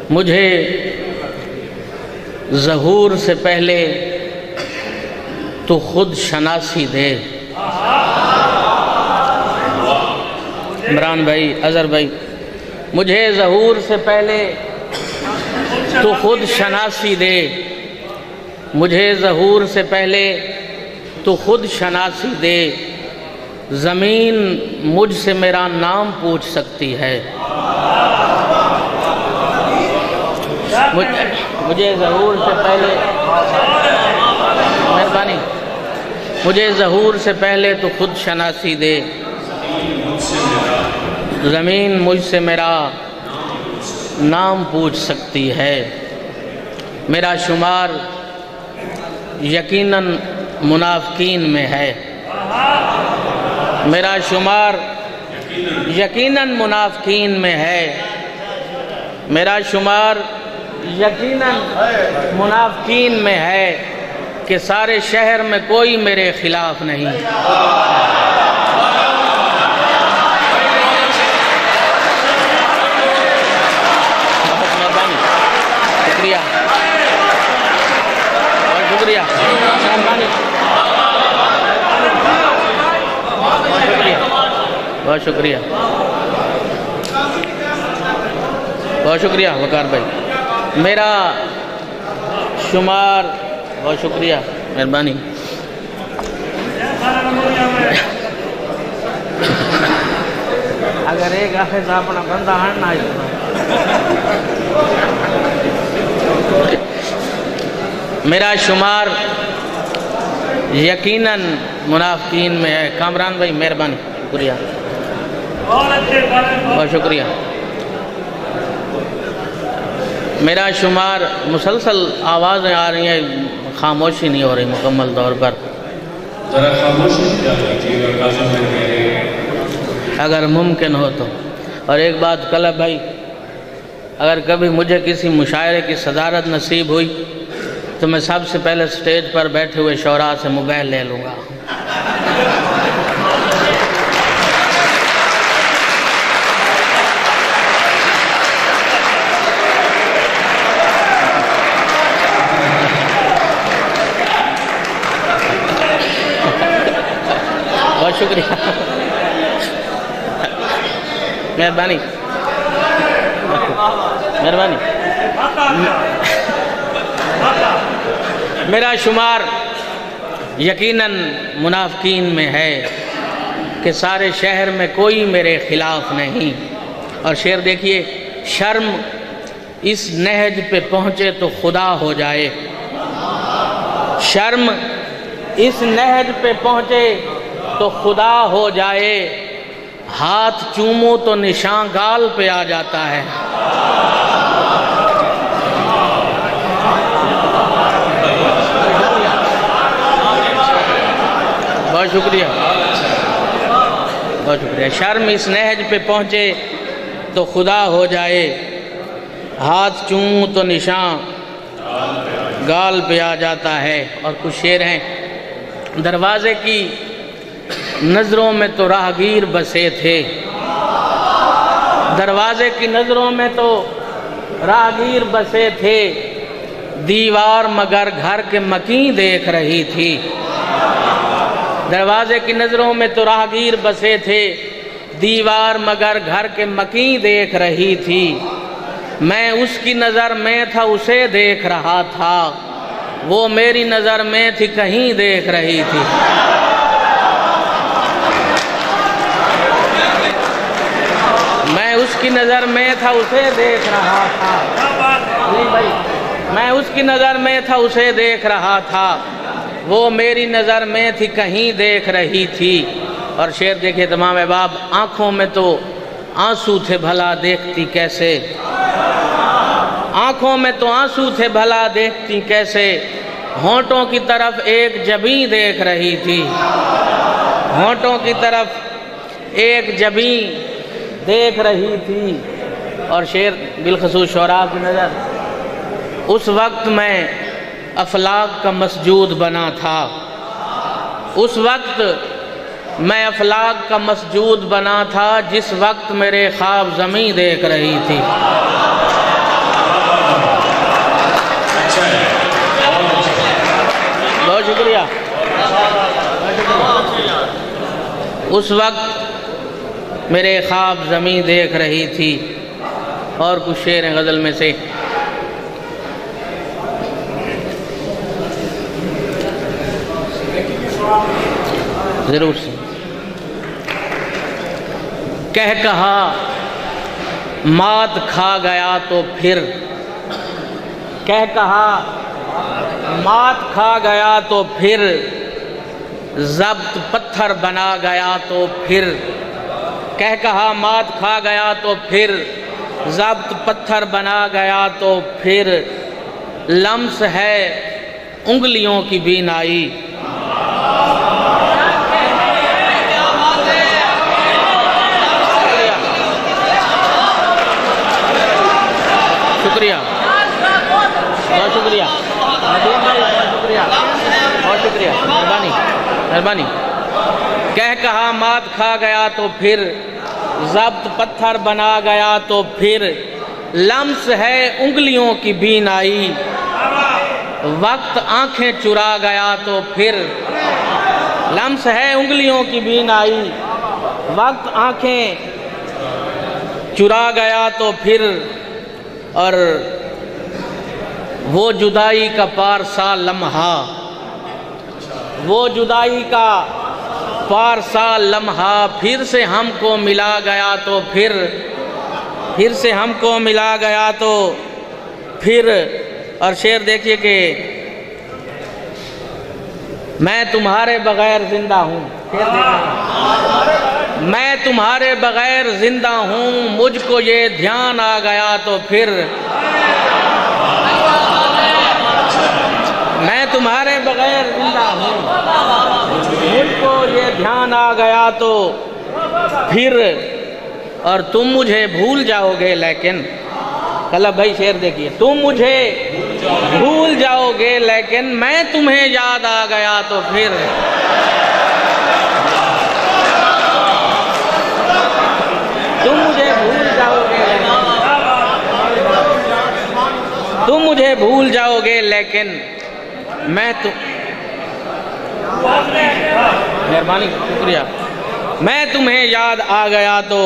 مجھے ظہور سے پہلے تو خود شناسی دے۔ عمران بھائی، اظہر بھائی، مجھے ظہور سے پہلے تو خود شناسی دے، مجھے ظہور سے پہلے تو خود شناسی دے، زمین مجھ سے میرا نام پوچھ سکتی ہے۔ مجھے ظہور سے پہلے، مہربانی، مجھے ظہور سے پہلے تو خود شناسی دے، زمین مجھ سے میرا نام پوچھ سکتی ہے۔ میرا شمار یقیناً منافقین میں ہے، میرا شمار یقیناً منافقین میں ہے، میرا شمار یقیناً منافقین میں ہے کہ سارے شہر میں کوئی میرے خلاف نہیں۔ شکریہ، بہت شکریہ، بہت شکریہ، بہت شکریہ وقار بھائی۔ میرا شمار، بہت شکریہ، مہربانی۔ اگر ایک آخر اپنا بندہ ہننا ہے میرا شمار یقیناً منافقین میں ہے۔ کامران بھائی مہربانی، شکریہ، بہت شکریہ۔ میرا شمار، مسلسل آوازیں آ رہی ہیں، خاموشی نہیں ہو رہی مکمل طور پر، ذرا خاموشی اگر ممکن ہو تو۔ اور ایک بات کلب بھائی، اگر کبھی مجھے کسی مشاعرے کی صدارت نصیب ہوئی تو میں سب سے پہلے سٹیج پر بیٹھے ہوئے شعراء سے موبائل لے لوں گا۔ بہت شکریہ، مہربانی، مہربانی۔ میرا شمار یقیناً منافقین میں ہے کہ سارے شہر میں کوئی میرے خلاف نہیں۔ اور شعر دیکھیے، شرم اس نہج پہ پہنچے تو خدا ہو جائے، شرم اس نہج پہ پہنچے تو خدا ہو جائے، ہاتھ چومو تو نشان گال پہ آ جاتا ہے۔ بہت شکریہ، بہت شکریہ۔ شرم اس نہج پہ پہنچے تو خدا ہو جائے، ہاتھ چوموں تو نشان گال پہ آ جاتا ہے۔ اور کچھ شعر ہیں، دروازے کی نظروں میں تو راہگیر بسے تھے، دروازے کی نظروں میں تو راہگیر بسے تھے، دیوار مگر گھر کے مکیں دیکھ رہی تھی۔ دروازے کی نظروں میں تو راہگیر بسے تھے، دیوار مگر گھر کے مکیں دیکھ رہی تھی، میں اس کی نظر میں تھا اسے دیکھ رہا تھا، وہ میری نظر میں تھی کہیں دیکھ رہی تھی۔ میں اس کی نظر میں تھا اسے دیکھ رہا تھا، نہیں بھائی، میں اس کی نظر میں تھا اسے دیکھ رہا تھا، وہ میری نظر میں تھی کہیں دیکھ رہی تھی۔ اور شعر دیکھیں تمام احباب، آنکھوں میں تو آنسو تھے بھلا دیکھتی کیسے، آنکھوں میں تو آنسو تھے بھلا دیکھتی کیسے، ہونٹوں کی طرف ایک جبیں دیکھ رہی تھی، ہونٹوں کی طرف ایک جبیں دیکھ رہی تھی۔ اور شعر بالخصوص شعراء کی نظر، اس وقت میں افلاک کا مسجود بنا تھا، اس وقت میں افلاک کا مسجود بنا تھا، جس وقت میرے خواب زمین دیکھ رہی تھی۔ اس وقت میرے خواب زمین دیکھ رہی تھی. اور کچھ شعر ہیں غزل میں سے. ضرور سے. کہا مات کھا گیا تو پھر، کہا مات کھا گیا تو پھر، ضبط پتھر بنا گیا تو پھر. کہا مات کھا گیا تو پھر، ضبط پتھر بنا گیا تو پھر، لمس ہے انگلیوں کی بینائی. شکریہ، بہت شکریہ، بہت شکریہ، مہربانی مہربانی. کہا مات کھا گیا تو پھر، ضبط پتھر بنا گیا تو پھر، لمس ہے انگلیوں کی بینائی. وقت آنکھیں چرا گیا تو پھر، لمس ہے انگلیوں کی بینائی. وقت آنکھیں چرا گیا تو پھر، اور وہ جدائی کا پارسا لمحہ، وہ جدائی کا پارسا لمحہ پھر سے ہم کو ملا گیا تو پھر سے ہم کو ملا گیا تو پھر. اور شعر دیکھیے کہ میں تمہارے بغیر زندہ ہوں. میں تمہارے بغیر زندہ ہوں، مجھ کو یہ دھیان آ گیا تو پھر. میں تمہارے بغیر زندہ ہوں، مجھ کو یہ دھیان آ گیا تو پھر. اور تم مجھے بھول جاؤ گے لیکن، کلب بھائی شعر دیکھیے. تم مجھے بھول جاؤ گے لیکن، میں تمہیں یاد آ گیا تو پھر. تم مجھے بھول جاؤ گے، تم مجھے بھول جاؤ گے لیکن، میں مہربانی شکریہ، میں تمہیں یاد آ گیا تو